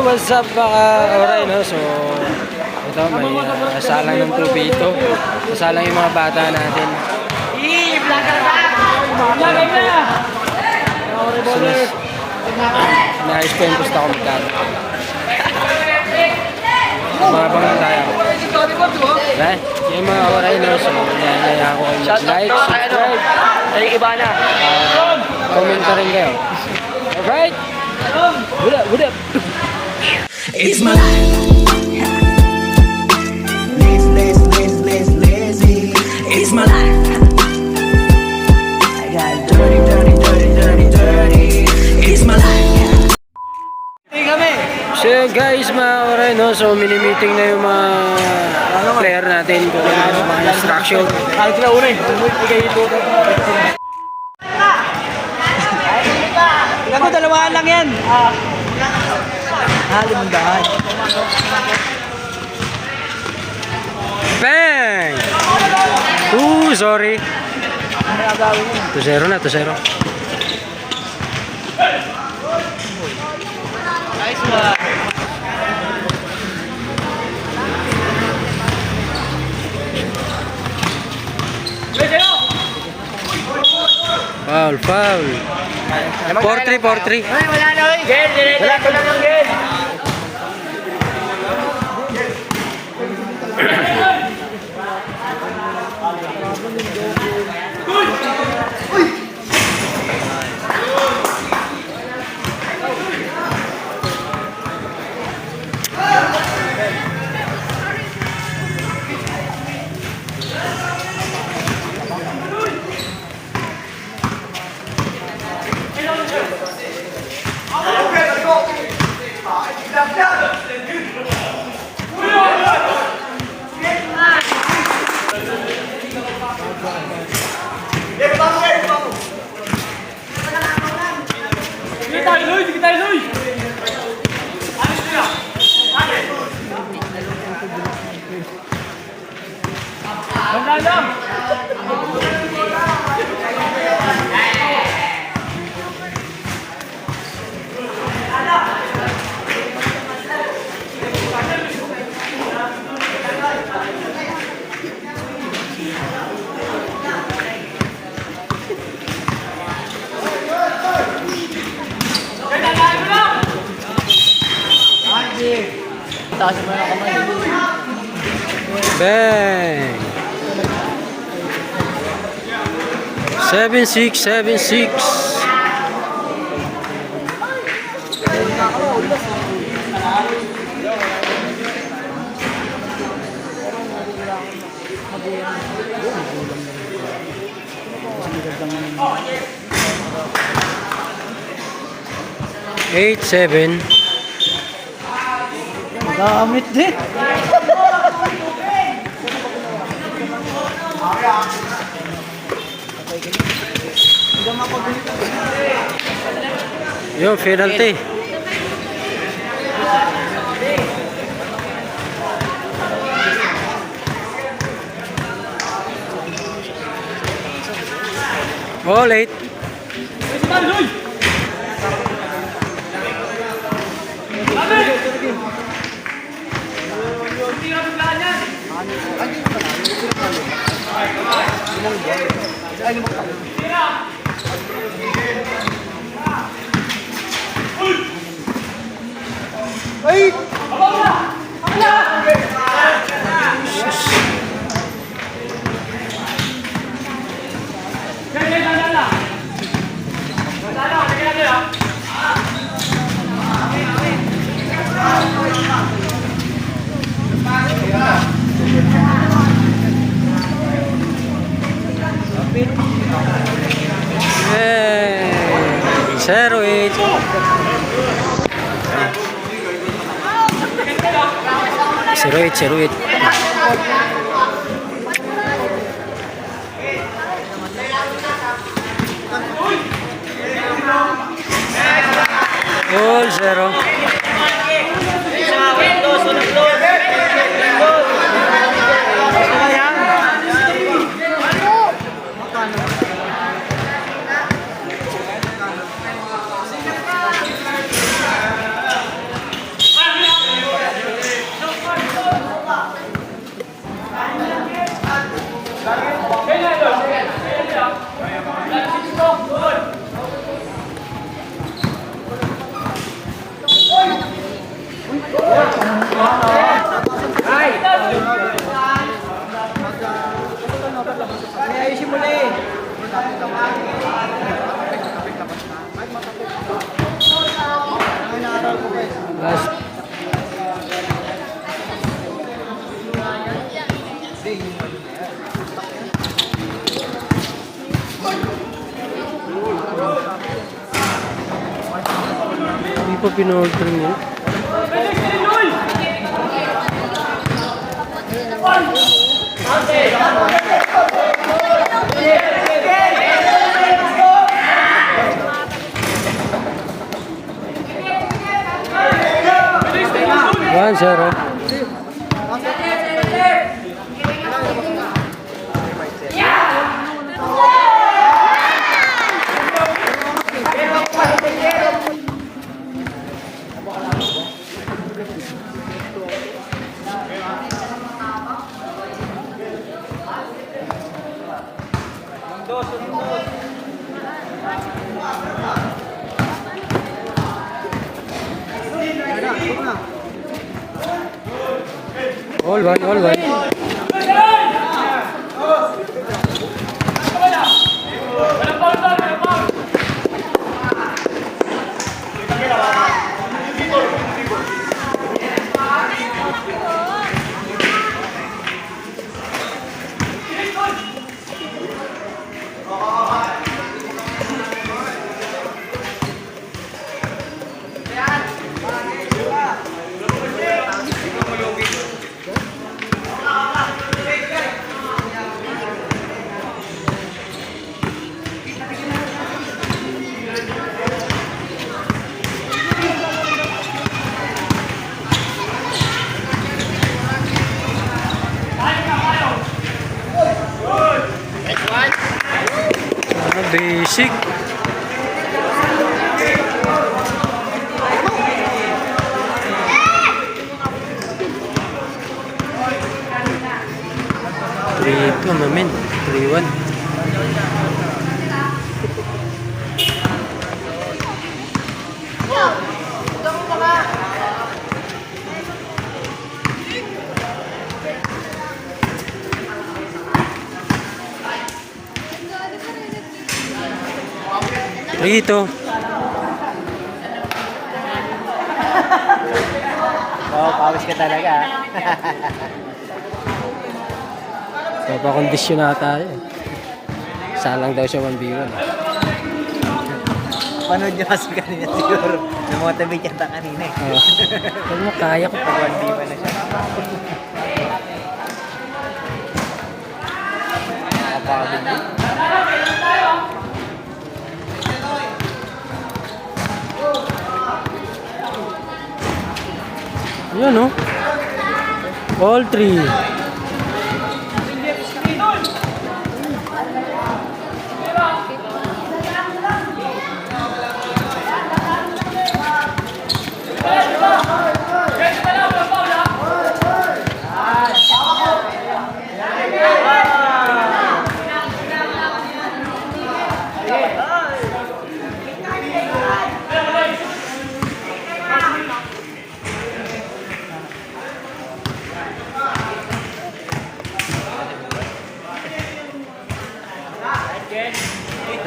what's up alright, no? So, ito, may salang ng tubig ito. Salang yung mga bata natin. So, na-experience ko magkano. Mabang lang tayo. Right? Yung mga alright, no? So, nayaya ko kayo mag-like, subscribe. Ay, iba na. Comment ka rin kayo. Alright? What up, what up? It's my life. Lazy. It's my life. I got dirty. It's my life. So guys, mga alright, no? So mini-meeting na yung mga player natin kung ano yung mga instruction. Kahit na una eh. Ibigay ito. Gago, dalawahan lang yan. Limandahan. Bang! Sorry. 2-0 na, 2-0. Nice one. Foul. 4-3. Ay, wala na oy. Wala ko lang ang gel. Sige tayo, Luy! Alis nila! Alis! Ganda lang! Taas mo na kamay. Bang! 7-6. Eight, 7. Gamit din. Yung penalty. Oh, late. Ay! Hey, 0-8. Zero eight. All 0. Hindi pa pinolter niya. One zero. All one, all one. Basic. Three ito, mamin. 3-1. Rito. Oh, pawis ka talaga. Papakondisyon na tayo. Salang daw siya 1v1. Panood nyo kasi kanina siguro. Namotivate yata kanina eh. Huwag mo, kaya ko. Pag 1v1 na siya. Napakabindi. Yan o. All three.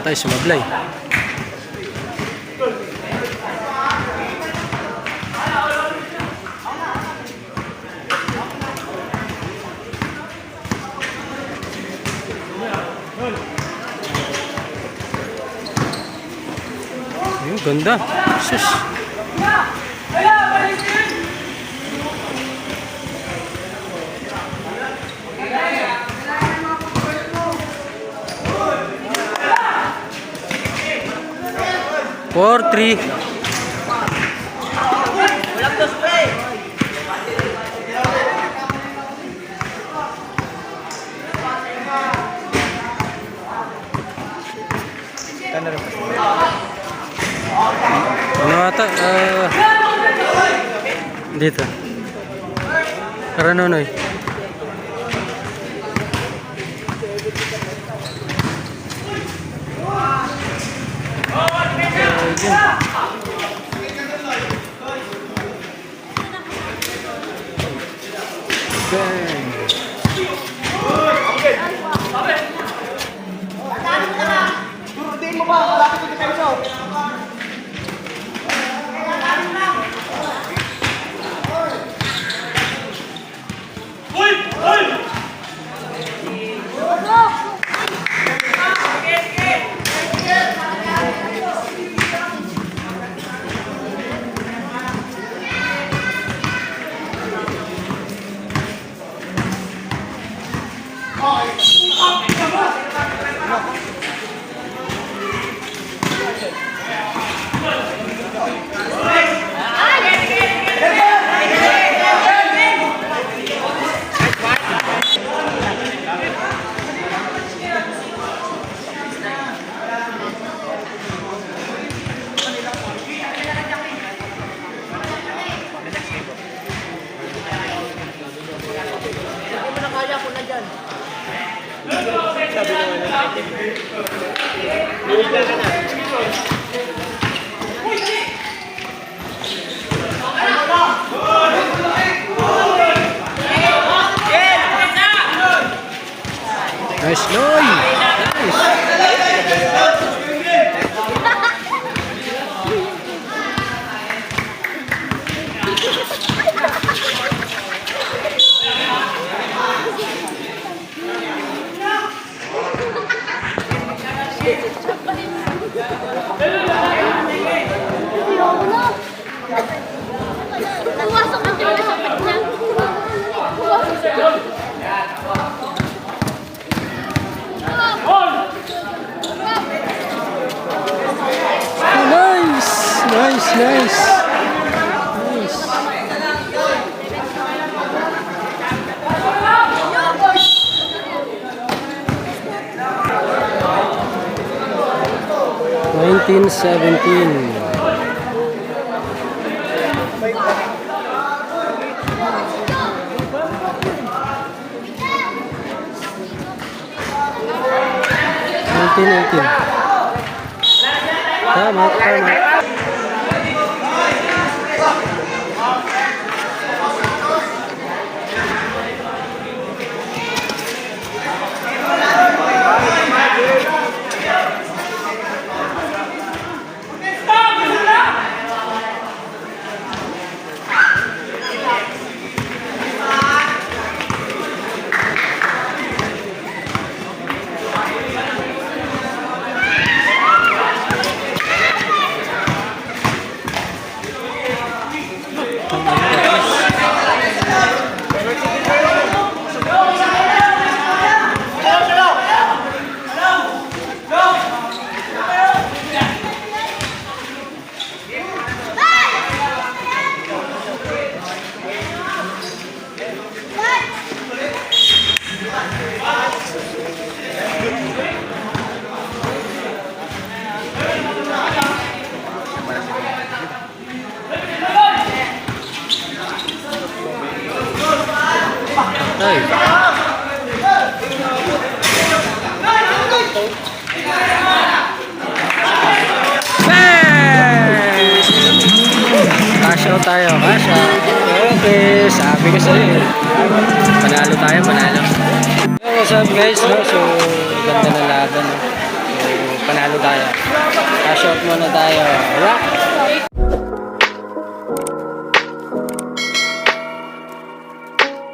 Tayo sumablay. Ayun, ganda. Sus. Four, three. Ano ata? Dito. Karanonoy. Nice, Noy! Nice! Pumasok ka dyan sa niya. Nice! Nice, nice! Nice! Nineteen 17. Tama, tama. Ay. Cash out tayo, cash out. Okay, sabi ko sa'yo. Panalo tayo, panalo. So, what's up guys? No? So, ganda na laban. No? So, panalo tayo. Cash out muna tayo. Rock!